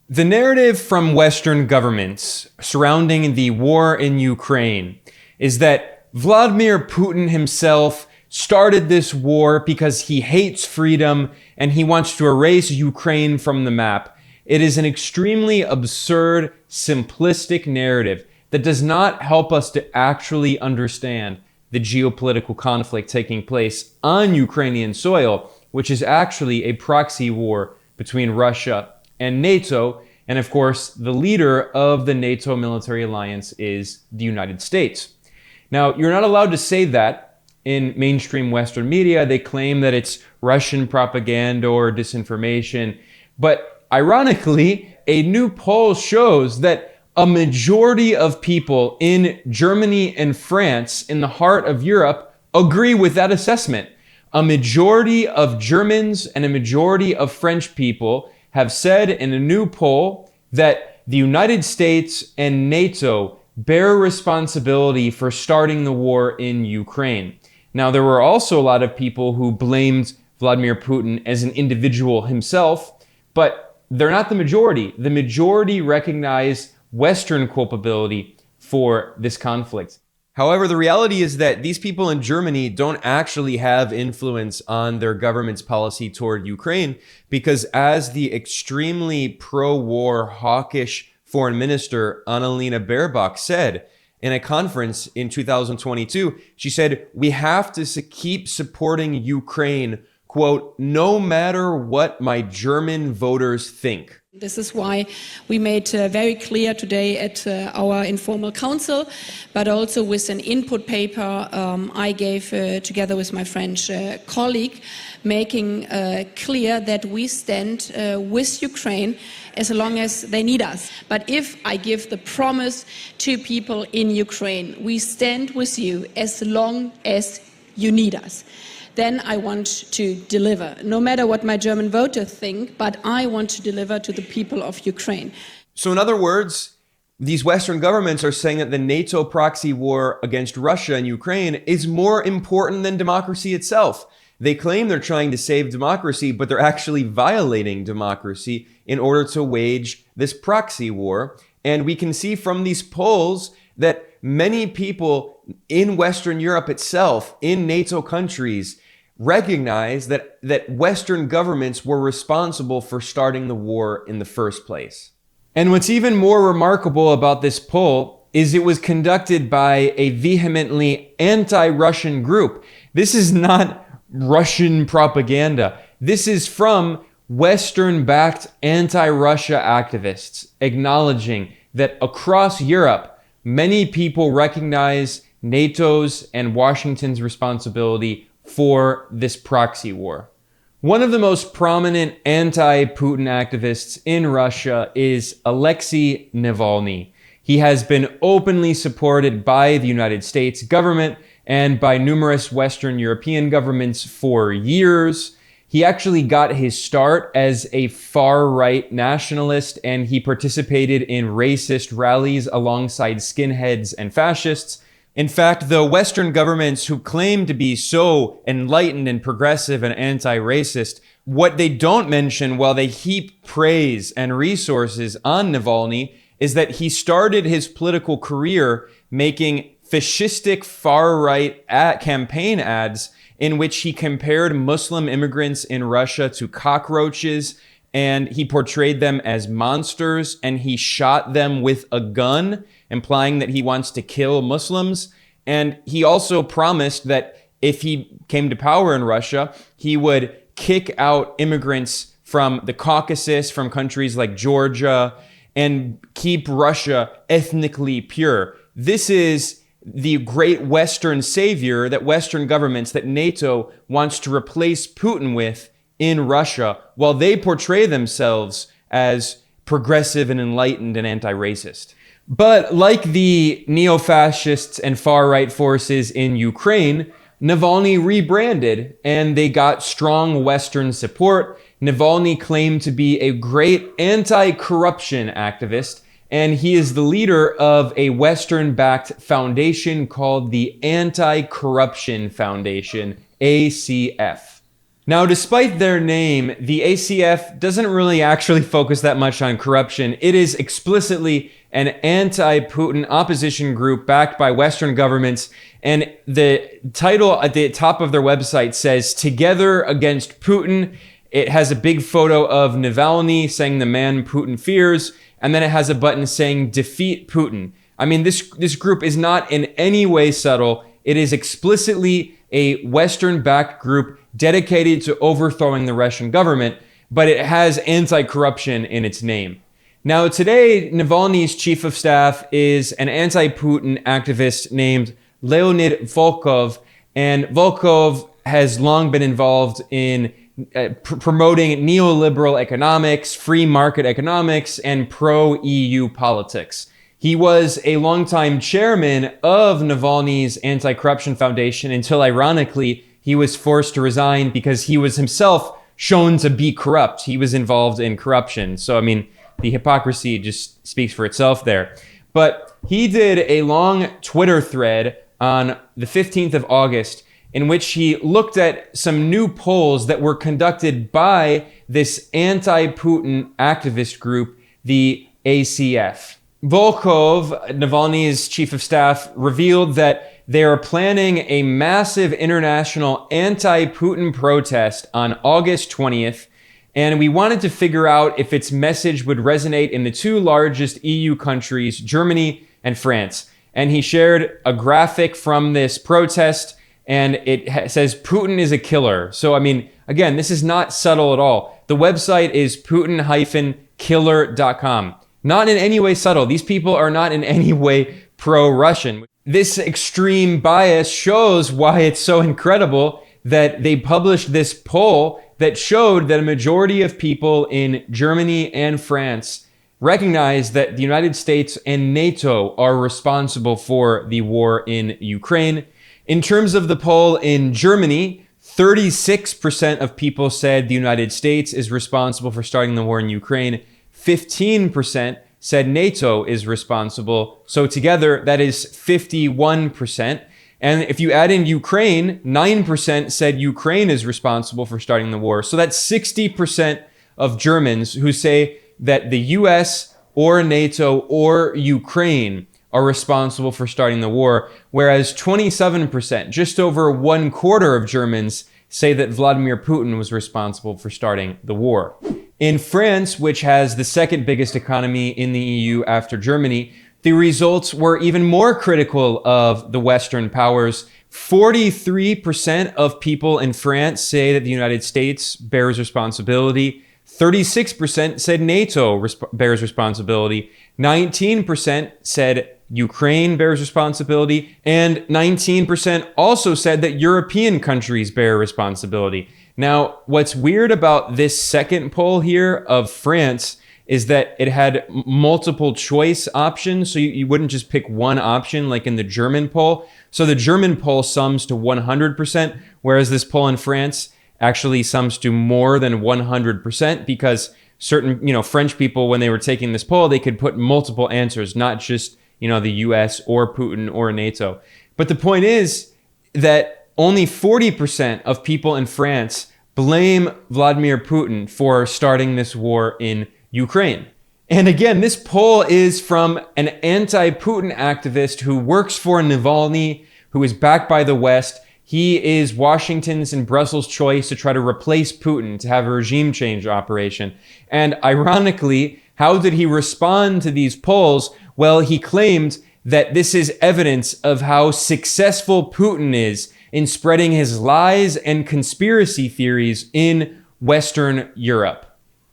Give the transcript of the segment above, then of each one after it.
The narrative from Western governments surrounding the war in Ukraine is that Vladimir Putin himself started this war because he hates freedom and he wants to erase Ukraine from the map. It is an extremely absurd, simplistic narrative that does not help us to actually understand the geopolitical conflict taking place on Ukrainian soil, which is actually a proxy war between Russia and NATO. And of course, the leader of the NATO military alliance is the United States. Now, you're not allowed to say that in mainstream Western media. They claim that it's Russian propaganda or disinformation. But ironically, a new poll shows that a majority of people in Germany and France, in the heart of Europe, agree with that assessment. A majority of Germans and a majority of French people have said in a new poll that the United States and NATO bear responsibility for starting the war in Ukraine. Now, there were also a lot of people who blamed Vladimir Putin as an individual himself, but they're not the majority. The majority recognize Western culpability for this conflict. However, the reality is that these people in Germany don't actually have influence on their government's policy toward Ukraine, because as the extremely pro-war, hawkish foreign minister Annalena Baerbock said in a conference in 2022, she said, "We have to keep supporting Ukraine, quote, no matter what my German voters think." This is why we made very clear today at our informal council, but also with an input paper I gave together with my French colleague, making clear that we stand with Ukraine as long as they need us. But if I give the promise to people in Ukraine, we stand with you as long as you need us, then I want to deliver, no matter what my German voters think, but I want to deliver to the people of Ukraine. So in other words, these Western governments are saying that the NATO proxy war against Russia and Ukraine is more important than democracy itself. They claim they're trying to save democracy, but they're actually violating democracy in order to wage this proxy war. And we can see from these polls that many people in Western Europe itself, in NATO countries, recognize that Western governments were responsible for starting the war in the first place. And what's even more remarkable about this poll is it was conducted by a vehemently anti-Russian group. This is not Russian propaganda. This is from Western-backed anti-Russia activists acknowledging that across Europe, many people recognize NATO's and Washington's responsibility for this proxy war. One of the most prominent anti-Putin activists in Russia is Alexei Navalny. He has been openly supported by the United States government and by numerous Western European governments for years. He actually got his start as a far-right nationalist, and he participated in racist rallies alongside skinheads and fascists. In fact, the Western governments who claim to be so enlightened and progressive and anti-racist, what they don't mention while they heap praise and resources on Navalny is that he started his political career making fascistic far-right campaign ads in which he compared Muslim immigrants in Russia to cockroaches, and he portrayed them as monsters, and he shot them with a gun, implying that he wants to kill Muslims. And he also promised that if he came to power in Russia, he would kick out immigrants from the Caucasus, from countries like Georgia, and keep Russia ethnically pure. This is the great Western savior that Western governments, that NATO wants to replace Putin with in Russia, while they portray themselves as progressive and enlightened and anti-racist. But like the neo-fascists and far-right forces in Ukraine, Navalny rebranded and they got strong Western support. Navalny claimed to be a great anti-corruption activist, and he is the leader of a Western-backed foundation called the Anti-Corruption Foundation, ACF. Now, despite their name, the ACF doesn't really actually focus that much on corruption. It is explicitly an anti-Putin opposition group backed by Western governments. And the title at the top of their website says, "Together Against Putin." It has a big photo of Navalny saying the man Putin fears. And then it has a button saying "Defeat Putin." I mean, this group is not in any way subtle. It is explicitly a Western-backed group dedicated to overthrowing the Russian government, but it has anti-corruption in its name. Now, today, Navalny's chief of staff is an anti-Putin activist named Leonid Volkov, and Volkov has long been involved in promoting neoliberal economics, free market economics, and pro-EU politics. He was a longtime chairman of Navalny's Anti-Corruption Foundation until, ironically, he was forced to resign because he was himself shown to be corrupt. He was involved in corruption. So, I mean, the hypocrisy just speaks for itself there. But he did a long Twitter thread on the 15th of August in which he looked at some new polls that were conducted by this anti-Putin activist group, the ACF. Volkov, Navalny's chief of staff, revealed that they are planning a massive international anti-Putin protest on August 20th, and we wanted to figure out if its message would resonate in the two largest EU countries, Germany and France. And he shared a graphic from this protest, and it says, "Putin is a killer." So, I mean, again, this is not subtle at all. The website is Putin-killer.com. Not in any way subtle. These people are not in any way pro-Russian. This extreme bias shows why it's so incredible that they published this poll that showed that a majority of people in Germany and France recognize that the United States and NATO are responsible for the war in Ukraine. In terms of the poll in Germany, 36% of people said the United States is responsible for starting the war in Ukraine. 15% said NATO is responsible. So together, that is 51%. And if you add in Ukraine, 9% said Ukraine is responsible for starting the war. So that's 60% of Germans who say that the US or NATO or Ukraine are responsible for starting the war, whereas 27%, just over 1/4 of Germans, say that Vladimir Putin was responsible for starting the war. In France, which has the second biggest economy in the EU after Germany, the results were even more critical of the Western powers. 43% of people in France say that the United States bears responsibility. 36% said NATO bears responsibility. 19% said Ukraine bears responsibility. And 19% also said that European countries bear responsibility. Now, what's weird about this second poll here of France is that it had multiple choice options. So you wouldn't just pick one option like in the German poll. So the German poll sums to 100%, whereas this poll in France actually sums to more than 100% because certain, French people, when they were taking this poll, they could put multiple answers, not just, the US or Putin or NATO. But the point is that only 40% of people in France blame Vladimir Putin for starting this war in Ukraine. And again, this poll is from an anti-Putin activist who works for Navalny, who is backed by the West. He is Washington's and Brussels' choice to try to replace Putin, to have a regime change operation. And ironically, how did he respond to these polls? Well, he claimed that this is evidence of how successful Putin is in spreading his lies and conspiracy theories in Western Europe.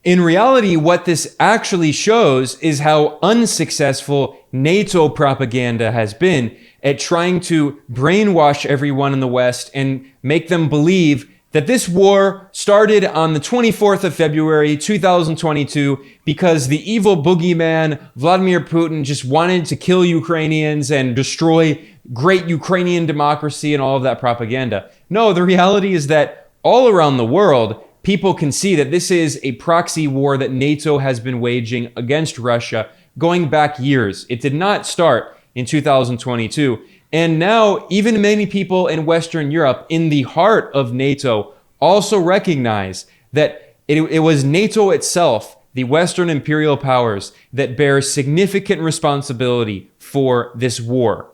In reality, what this actually shows is how unsuccessful NATO propaganda has been at trying to brainwash everyone in the West and make them believe that this war started on the 24th of February, 2022, because the evil boogeyman, Vladimir Putin, just wanted to kill Ukrainians and destroy great Ukrainian democracy and all of that propaganda. No, the reality is that all around the world, people can see that this is a proxy war that NATO has been waging against Russia going back years. It did not start in 2022. And now, even many people in Western Europe, in the heart of NATO, also recognize that it was NATO itself, the Western imperial powers, that bear significant responsibility for this war.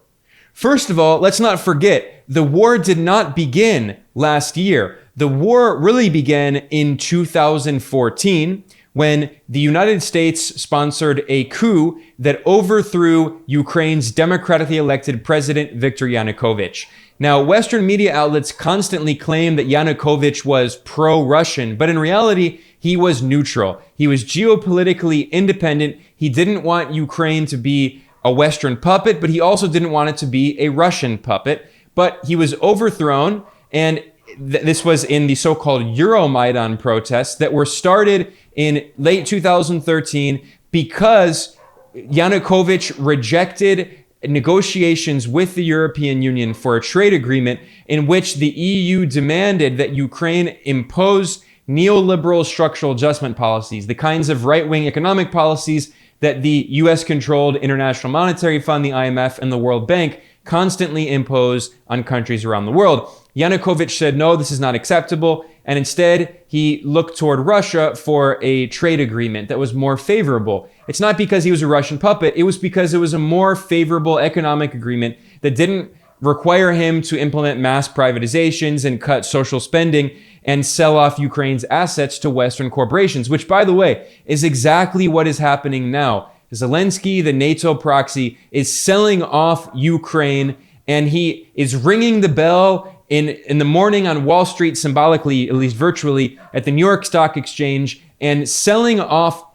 First of all, let's not forget, the war did not begin last year. The war really began in 2014 when the United States sponsored a coup that overthrew Ukraine's democratically elected president, Viktor Yanukovych. Now, Western media outlets constantly claim that Yanukovych was pro-Russian, but in reality, he was neutral. He was geopolitically independent. He didn't want Ukraine to be a Western puppet, but he also didn't want it to be a Russian puppet. But he was overthrown, and this was in the so-called Euromaidan protests that were started in late 2013 because Yanukovych rejected negotiations with the European Union for a trade agreement in which the EU demanded that Ukraine impose neoliberal structural adjustment policies, the kinds of right-wing economic policies that the US-controlled International Monetary Fund, the IMF, and the World Bank constantly impose on countries around the world. Yanukovych said, no, this is not acceptable. And instead, he looked toward Russia for a trade agreement that was more favorable. It's not because he was a Russian puppet. It was because it was a more favorable economic agreement that didn't require him to implement mass privatizations and cut social spending and sell off Ukraine's assets to Western corporations, which, by the way, is exactly what is happening now. Zelensky, the NATO proxy, is selling off Ukraine, and he is ringing the bell in the morning on Wall Street, symbolically, at least virtually, at the New York Stock Exchange, and selling off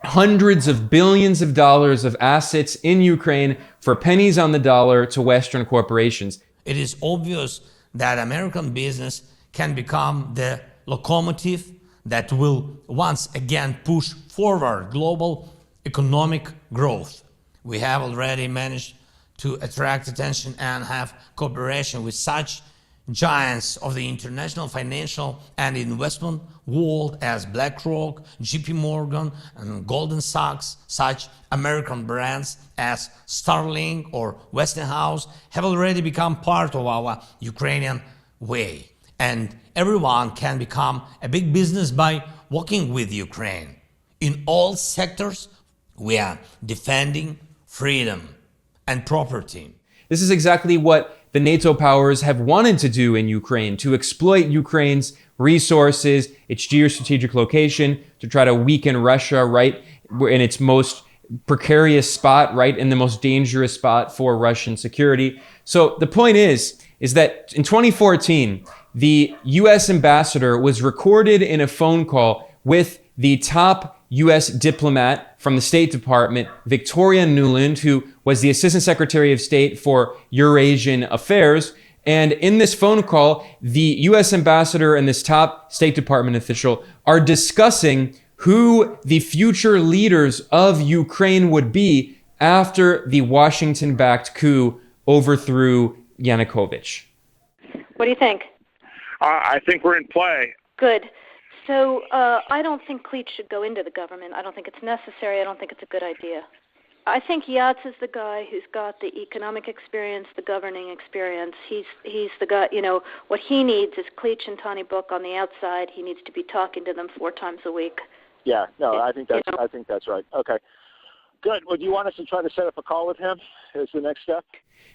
hundreds of billions of dollars of assets in Ukraine for pennies on the dollar to Western corporations. It is obvious that American business can become the locomotive that will once again push forward global economic growth. We have already managed to attract attention and have cooperation with such giants of the international financial and investment world as BlackRock, JP Morgan, and Goldman Sachs. Such American brands as Starlink or Westinghouse have already become part of our Ukrainian way. And everyone can become a big business by working with Ukraine. In all sectors, we are defending freedom and property. This is exactly what the NATO powers have wanted to do in Ukraine, to exploit Ukraine's resources, its geostrategic location, to try to weaken Russia, right, in its most precarious spot, right, in the most dangerous spot for Russian security. So the point is that in 2014, the US ambassador was recorded in a phone call with the top US diplomat from the State Department, Victoria Newland, who was the Assistant Secretary of State for Eurasian Affairs. And in this phone call, the US ambassador and this top State Department official are discussing who the future leaders of Ukraine would be after the Washington-backed coup overthrew Yanukovych. What do you think? I think we're in play. Good. So I don't think Klitsch should go into the government. I don't think it's necessary. I don't think it's a good idea. I think Yats is the guy who's got the economic experience, the governing experience. He's the guy, what he needs is Klitsch and Tony Book on the outside. He needs to be talking to them 4 times a week. Yeah, no, I think that's right. Okay. Good. Well, do you want us to try to set up a call with him as the next step?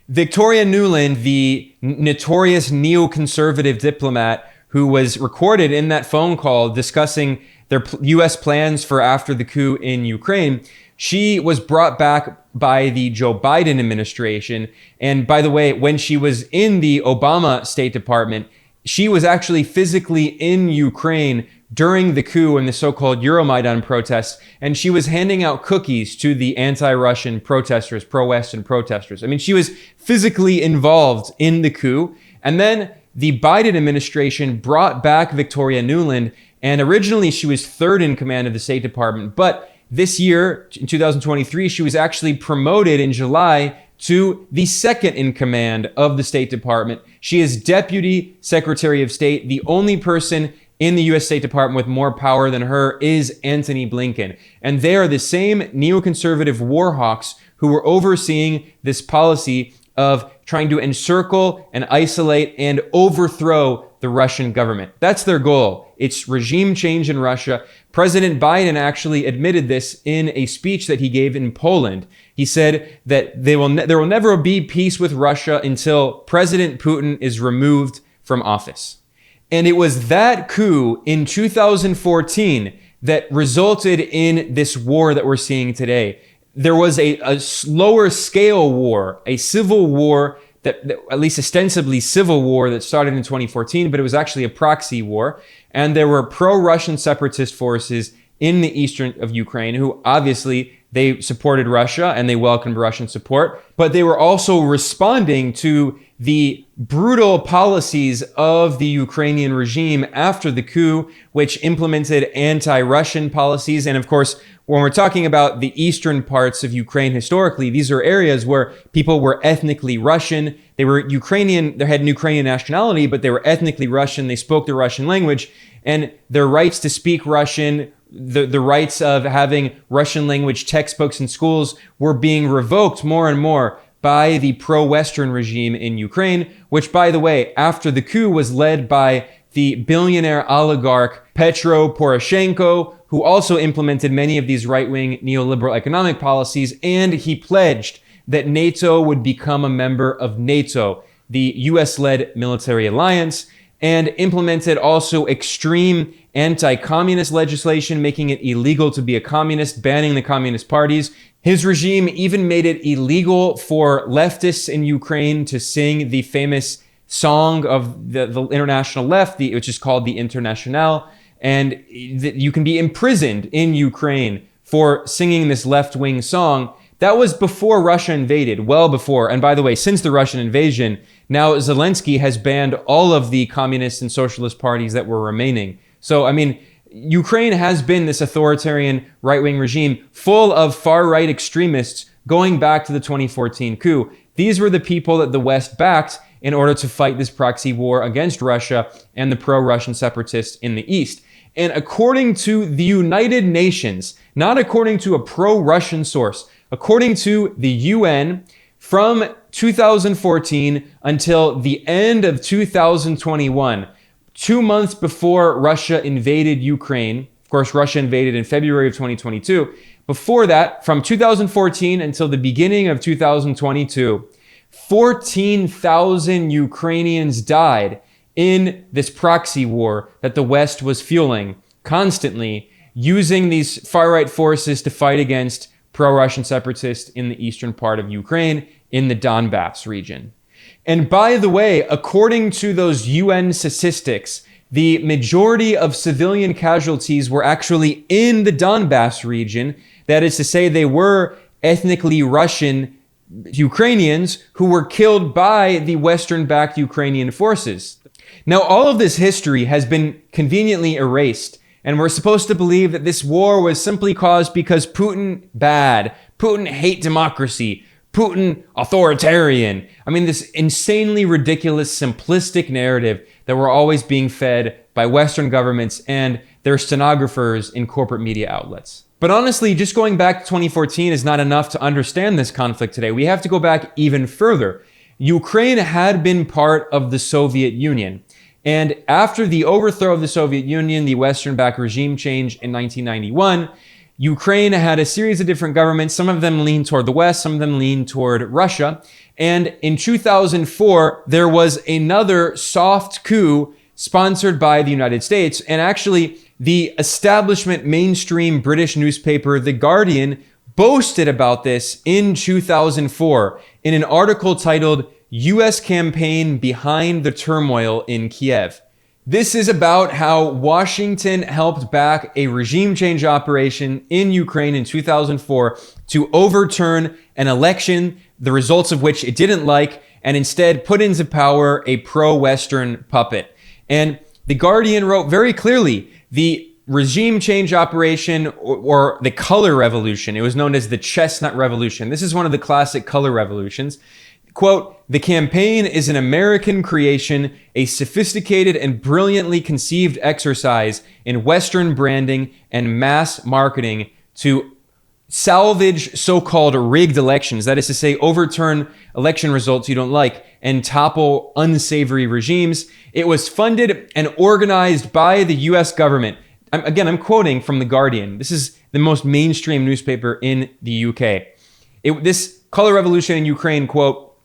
Victoria Newland, the notorious neoconservative diplomat who was recorded in that phone call discussing their U.S. plans for after the coup in Ukraine, she was brought back by the Joe Biden administration. And by the way, when she was in the Obama State Department, she was actually physically in Ukraine during the coup and the so-called Euromaidan protests, and she was handing out cookies to the anti-Russian protesters, pro-Western protesters. I mean, she was physically involved in the coup. And then the Biden administration brought back Victoria Newland, and originally she was third in command of the State Department. But this year, in 2023, she was actually promoted in July to the second in command of the State Department. She is Deputy Secretary of State. The only person in the U.S. State Department with more power than her is Antony Blinken. And they are the same neoconservative war hawks who were overseeing this policy of trying to encircle and isolate and overthrow the Russian government. That's their goal. It's regime change in Russia. President Biden actually admitted this in a speech that he gave in Poland. He said that there will never be peace with Russia until President Putin is removed from office. And it was that coup in 2014 that resulted in this war that we're seeing today. There was a slower scale war, a civil war that at least ostensibly civil war that started in 2014, but it was actually a proxy war. And there were pro-Russian separatist forces in the eastern of Ukraine who obviously they supported Russia and they welcomed Russian support, but they were also responding to the brutal policies of the Ukrainian regime after the coup, which implemented anti-Russian policies. And of course, when we're talking about the eastern parts of Ukraine historically, these are areas where people were ethnically Russian. They were Ukrainian, they had an Ukrainian nationality, but they were ethnically Russian. They spoke the Russian language, and their rights to speak Russian, the rights of having Russian language textbooks in schools were being revoked more and more by the pro-Western regime in Ukraine, which, by the way, after the coup was led by the billionaire oligarch Petro Poroshenko, who also implemented many of these right-wing neoliberal economic policies, and he pledged that NATO would become a member of NATO, the US-led military alliance, and implemented also extreme anti-communist legislation, making it illegal to be a communist, banning the communist parties. His regime even made it illegal for leftists in Ukraine to sing the famous song of the international left, which is called the Internationale. And you can be imprisoned in Ukraine for singing this left-wing song. That was before Russia invaded, well before. And by the way, since the Russian invasion, now Zelensky has banned all of the communist and socialist parties that were remaining. So, I mean, Ukraine has been this authoritarian right-wing regime full of far-right extremists going back to the 2014 coup. These were the people that the West backed in order to fight this proxy war against Russia and the pro-Russian separatists in the East. And according to the United Nations, not according to a pro-Russian source, according to the UN, from 2014 until the end of 2021, 2 months before Russia invaded Ukraine, of course, Russia invaded in February of 2022. Before that, from 2014 until the beginning of 2022, 14,000 Ukrainians died in this proxy war that the West was fueling constantly, using these far-right forces to fight against pro-Russian separatists in the eastern part of Ukraine, in the Donbass region. And by the way, according to those UN statistics, the majority of civilian casualties were actually in the Donbass region. That is to say, they were ethnically Russian Ukrainians who were killed by the Western-backed Ukrainian forces. Now, all of this history has been conveniently erased, and we're supposed to believe that this war was simply caused because Putin bad, Putin hate democracy, Putin authoritarian. I mean, this insanely ridiculous, simplistic narrative that we're always being fed by Western governments and their stenographers in corporate media outlets. But honestly, just going back to 2014 is not enough to understand this conflict today. We have to go back even further. Ukraine had been part of the Soviet Union. And after the overthrow of the Soviet Union, the Western-backed regime change in 1991, Ukraine had a series of different governments. Some of them leaned toward the West, some of them leaned toward Russia. And in 2004, there was another soft coup sponsored by the United States. And actually, the establishment mainstream British newspaper, The Guardian, boasted about this in 2004 in an article titled U.S. Campaign Behind the Turmoil in Kiev. This is about how Washington helped back a regime change operation in Ukraine in 2004 to overturn an election, the results of which it didn't like, and instead put into power a pro-Western puppet. And The Guardian wrote very clearly, the regime change operation, or the color revolution, it was known as the chestnut revolution. This is one of the classic color revolutions. Quote, the campaign is an American creation, a sophisticated and brilliantly conceived exercise in Western branding and mass marketing to salvage so-called rigged elections, that is to say, overturn election results you don't like and topple unsavory regimes. It was funded and organized by the US government. I'm quoting from The Guardian. This is the most mainstream newspaper in the UK. This color revolution in Ukraine, quote,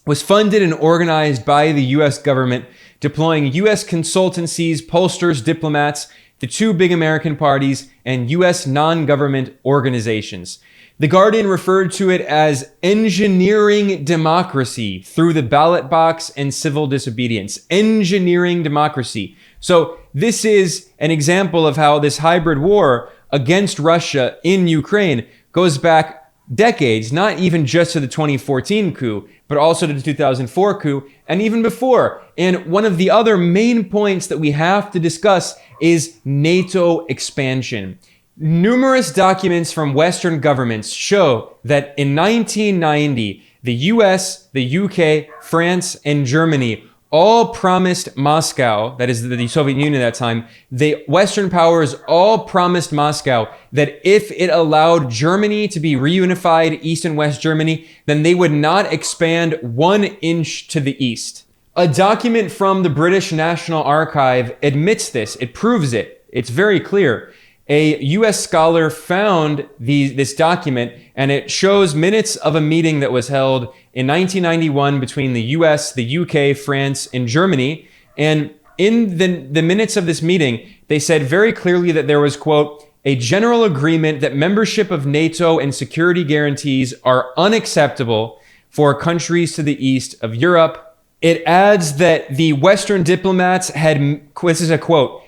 was funded and organized by the US government, deploying US consultancies, pollsters, diplomats, the two big American parties, and US non-government organizations. The Guardian referred to it as engineering democracy through the ballot box and civil disobedience. Engineering democracy. So this is an example of how this hybrid war against Russia in Ukraine goes back decades, not even just to the 2014 coup, but also to the 2004 coup, and even before. And one of the other main points that we have to discuss is NATO expansion. Numerous documents from Western governments show that in 1990, the US, the UK, France, and Germany all promised Moscow, that is the Soviet Union at that time, the Western powers all promised Moscow that if it allowed Germany to be reunified, East and West Germany, then they would not expand 1 inch to the east. A document from the British National Archive admits this. It proves it. It's very clear. A US scholar found this document, and it shows minutes of a meeting that was held in 1991 between the US, the UK, France, and Germany. And in the minutes of this meeting, they said very clearly that there was, quote, a general agreement that membership of NATO and security guarantees are unacceptable for countries to the east of Europe. It adds that the Western diplomats had, this is a quote,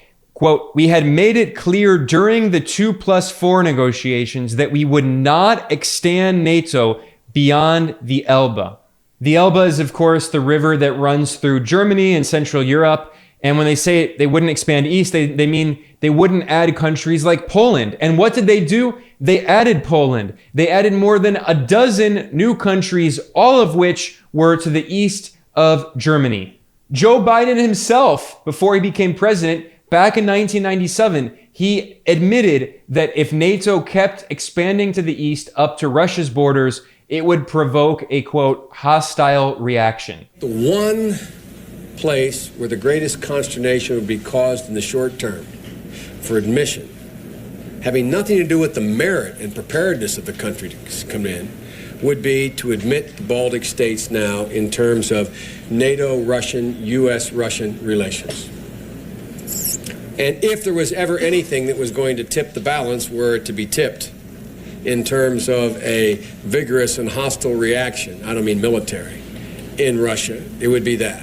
we had made it clear during the 2+4 negotiations that we would not extend NATO beyond the Elbe. The Elbe is, of course, the river that runs through Germany and Central Europe. And when they say they wouldn't expand east, they mean they wouldn't add countries like Poland. And what did they do? They added Poland. They added more than a dozen new countries, all of which were to the east of Germany. Joe Biden himself, before he became president, back in 1997, he admitted that if NATO kept expanding to the east up to Russia's borders, it would provoke a, quote, hostile reaction. The one place where the greatest consternation would be caused in the short term for admission, having nothing to do with the merit and preparedness of the country to come in, would be to admit the Baltic states now in terms of NATO-Russian, U.S.-Russian relations. And if there was ever anything that was going to tip the balance, were it to be tipped in terms of a vigorous and hostile reaction, I don't mean military, in Russia, it would be that.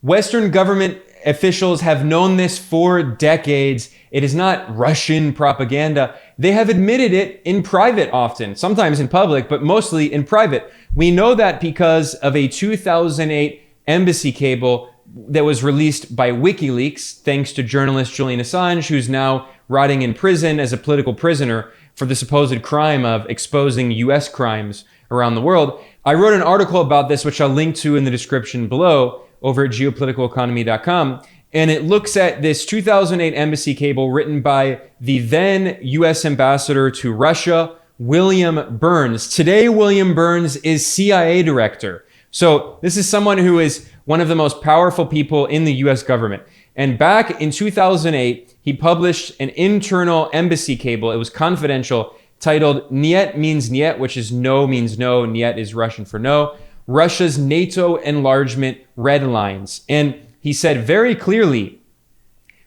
Western government officials have known this for decades. It is not Russian propaganda. They have admitted it in private often, sometimes in public, but mostly in private. We know that because of a 2008 embassy cable that was released by WikiLeaks, thanks to journalist Julian Assange, who's now rotting in prison as a political prisoner for the supposed crime of exposing US crimes around the world. I wrote an article about this, which I'll link to in the description below over at geopoliticaleconomy.com. And it looks at this 2008 embassy cable written by the then US ambassador to Russia, William Burns. Today, William Burns is CIA director. So this is someone who is one of the most powerful people in the US government. And back in 2008, he published an internal embassy cable. It was confidential, titled Niet means Niet, which is no means no. Niet is Russian for no. Russia's NATO enlargement red lines. And he said very clearly,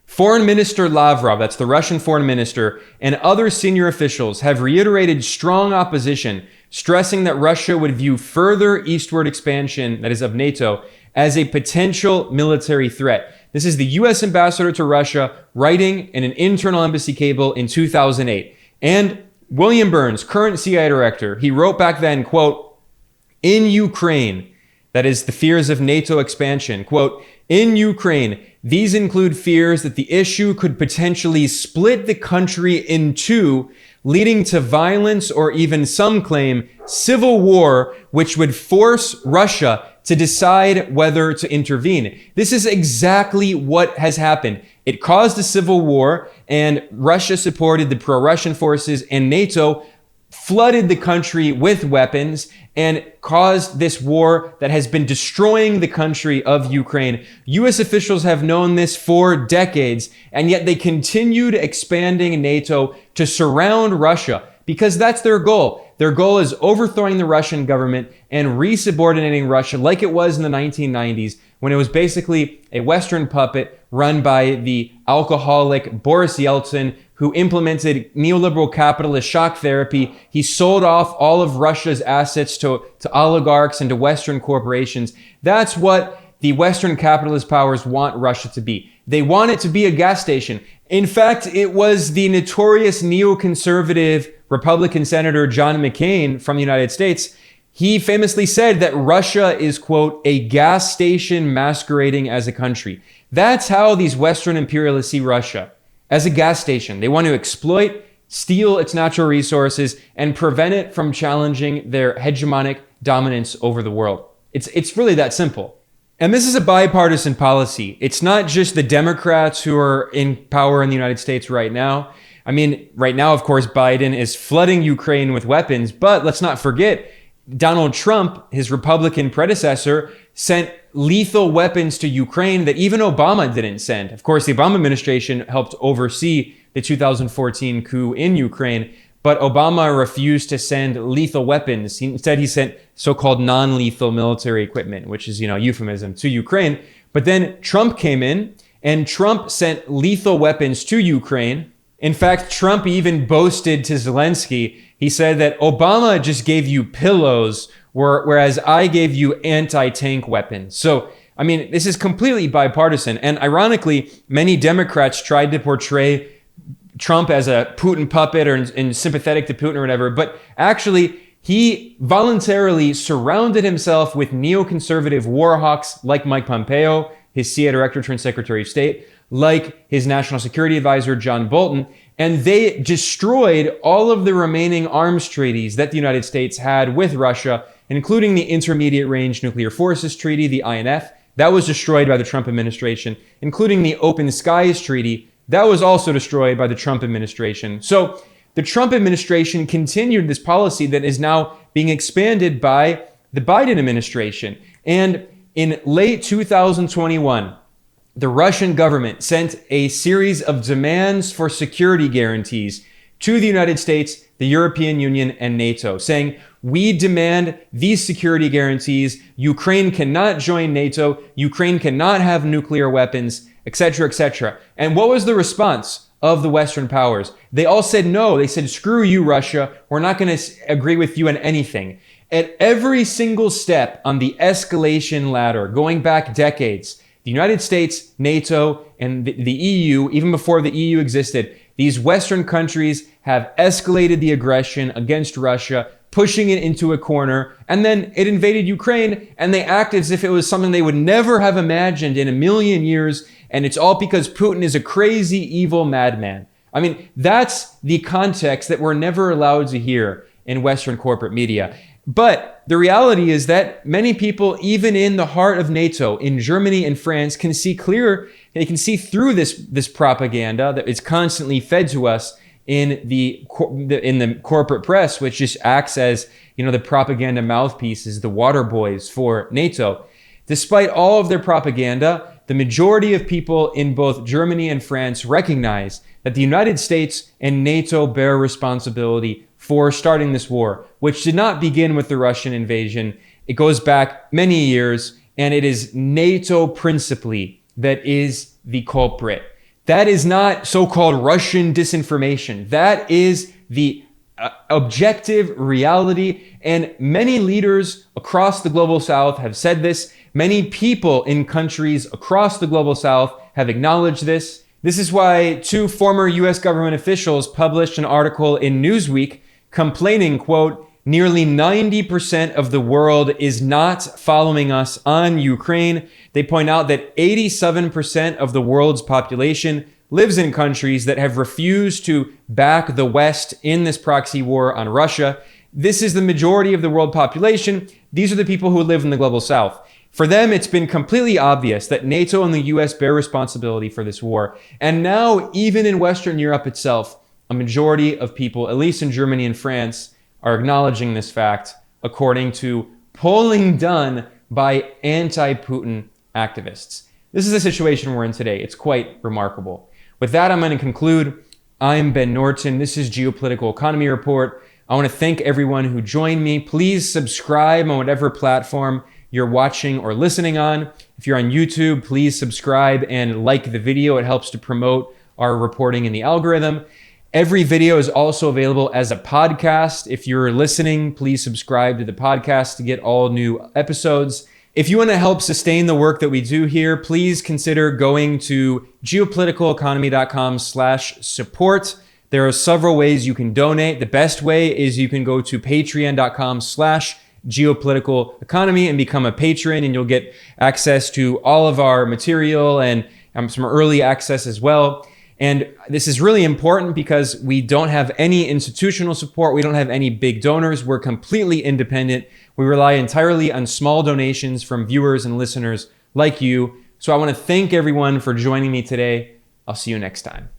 Foreign Minister Lavrov, that's the Russian foreign minister, and other senior officials have reiterated strong opposition, stressing that Russia would view further eastward expansion, that is of NATO, as a potential military threat. This is the US ambassador to Russia writing in an internal embassy cable in 2008. And William Burns, current CIA director, he wrote back then, quote, in Ukraine, that is the fears of NATO expansion, quote, in Ukraine, these include fears that the issue could potentially split the country in two, leading to violence or even some claim civil war, which would force Russia to decide whether to intervene. This is exactly what has happened. It caused a civil war, and Russia supported the pro-Russian forces, and NATO flooded the country with weapons and caused this war that has been destroying the country of Ukraine. US officials have known this for decades, and yet they continued expanding NATO to surround Russia because that's their goal. Their goal is overthrowing the Russian government and resubordinating Russia like it was in the 1990s, when it was basically a Western puppet run by the alcoholic Boris Yeltsin, who implemented neoliberal capitalist shock therapy. He sold off all of Russia's assets to oligarchs and to Western corporations. That's what the Western capitalist powers want Russia to be. They want it to be a gas station. In fact, it was the notorious neoconservative Republican Senator John McCain from the United States. He famously said that Russia is, quote, a gas station masquerading as a country. That's how these Western imperialists see Russia, as a gas station. They want to exploit, steal its natural resources, and prevent it from challenging their hegemonic dominance over the world. It's really that simple. And this is a bipartisan policy. It's not just the Democrats who are in power in the United States right now. I mean, right now, of course, Biden is flooding Ukraine with weapons, but let's not forget, Donald Trump, his Republican predecessor, sent lethal weapons to Ukraine that even Obama didn't send. Of course, the Obama administration helped oversee the 2014 coup in Ukraine, but Obama refused to send lethal weapons. Instead, he sent so-called non-lethal military equipment, which is, euphemism, to Ukraine. But then Trump came in, and Trump sent lethal weapons to Ukraine. In fact, Trump even boasted to Zelensky. He said that Obama just gave you pillows, whereas I gave you anti-tank weapons. So, I mean, this is completely bipartisan. And ironically, many Democrats tried to portray Trump as a Putin puppet and sympathetic to Putin or whatever. But actually, he voluntarily surrounded himself with neoconservative war hawks like Mike Pompeo, his CIA director turned Secretary of State, like his national security advisor, John Bolton, and they destroyed all of the remaining arms treaties that the United States had with Russia, including the Intermediate Range Nuclear Forces Treaty, the INF. That was destroyed by the Trump administration, including the Open Skies Treaty. That was also destroyed by the Trump administration. So the Trump administration continued this policy that is now being expanded by the Biden administration. And in late 2021, the Russian government sent a series of demands for security guarantees to the United States, the European Union, and NATO, saying, we demand these security guarantees. Ukraine cannot join NATO. Ukraine cannot have nuclear weapons, etc., etc. And what was the response of the Western powers? They all said no. They said, screw you, Russia. We're not going to agree with you on anything. At every single step on the escalation ladder, going back decades, the United States, NATO, and the EU, even before the EU existed, these Western countries have escalated the aggression against Russia, pushing it into a corner, and then it invaded Ukraine, and they act as if it was something they would never have imagined in a million years, and it's all because Putin is a crazy, evil madman. I mean, that's the context that we're never allowed to hear in Western corporate media. But the reality is that many people, even in the heart of NATO, in Germany and France, can see clear, they can see through this propaganda that is constantly fed to us in the corporate press, which just acts as, the propaganda mouthpieces, the water boys for NATO. Despite all of their propaganda, the majority of people in both Germany and France recognize that the United States and NATO bear responsibility for starting this war, which did not begin with the Russian invasion. It goes back many years, and it is NATO principally that is the culprit. That is not so-called Russian disinformation. That is the objective reality, and many leaders across the global South have said this. Many people in countries across the global South have acknowledged this. This is why two former US government officials published an article in Newsweek complaining, quote, nearly 90% of the world is not following us on Ukraine. They point out that 87% of the world's population lives in countries that have refused to back the West in this proxy war on Russia. This is the majority of the world population. These are the people who live in the global South. For them, it's been completely obvious that NATO and the US bear responsibility for this war. And now, even in Western Europe itself, a majority of people, at least in Germany and France, are acknowledging this fact, according to polling done by anti-Putin activists. This is the situation we're in today. It's quite remarkable. With that, I'm going to conclude. I'm Ben Norton. This is Geopolitical Economy Report. I want to thank everyone who joined me. Please subscribe on whatever platform you're watching or listening on. If you're on YouTube, please subscribe and like the video. It helps to promote our reporting in the algorithm. Every video is also available as a podcast. If you're listening, please subscribe to the podcast to get all new episodes. If you want to help sustain the work that we do here, please consider going to geopoliticaleconomy.com/support. There are several ways you can donate. The best way is you can go to patreon.com/geopoliticaleconomy and become a patron, and you'll get access to all of our material and some early access as well. And this is really important because we don't have any institutional support. We don't have any big donors. We're completely independent. We rely entirely on small donations from viewers and listeners like you. So I want to thank everyone for joining me today. I'll see you next time.